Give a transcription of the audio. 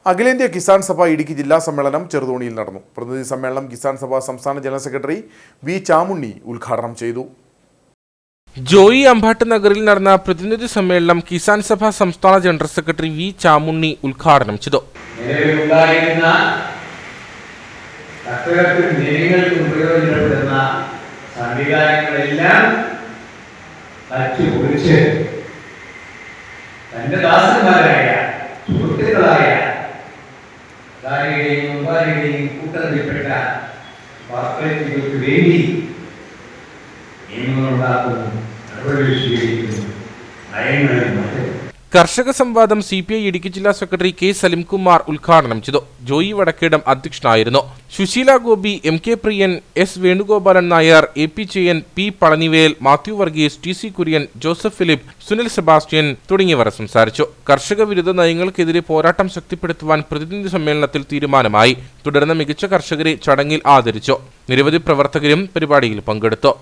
അഖിലേന്ത്യാ കിസാൻ സഭ ഇടുക്കി ജില്ലാ സമ്മേളനം ചെറുതോണിയിൽ നടന്നു. പ്രതിനിധി സമ്മേളനം കിസാൻ സഭ സംസ്ഥാന ജനറൽ സെക്രട്ടറി വി ചാമുണ്ണി ഉദ്ഘാടനം ചെയ്തു. ജോയി അമ്പാട്ട് നഗറിൽ നടന്ന പ്രതിനിധി സമ്മേളനം കിസാൻ സഭ സംസ്ഥാന ജനറൽ സെക്രട്ടറി വി ചാമുണ്ണി ഉദ്ഘാടനം ചെയ്തു. കൂട്ടത്തിൽപ്പെട്ട വാർത്തകൾക്ക് വേണ്ടി നിയമങ്ങളുണ്ടാക്കുന്നു, നടപടികൾ സ്വീകരിക്കുന്നു, നയങ്ങളും മറ്റും. കർഷക സംവാദം CPI ഇടുക്കി ജില്ലാ സെക്രട്ടറി കെ സലിംകുമാർ ഉദ്ഘാടനം ചെയ്തു. ജോയി വടക്കേടം അധ്യക്ഷനായിരുന്നു. സുശീല ഗോപി, MK പ്രിയൻ, S Venugopalan Nair, AP ചെയൻ, P Palanivel, Mathew Varghese, TC Kurian, Joseph Philip, Sunil Sebastian തുടങ്ങിയവർ സംസാരിച്ചു. കർഷക വിരുദ്ധ നയങ്ങൾക്കെതിരെ പോരാട്ടം ശക്തിപ്പെടുത്തുവാൻ പ്രതിനിധി സമ്മേളനത്തിൽ തീരുമാനമായി. തുടർന്ന് മികച്ച കർഷകരെ ചടങ്ങിൽ ആദരിച്ചു. നിരവധി പ്രവർത്തകരും പരിപാടിയിൽ പങ്കെടുത്തു.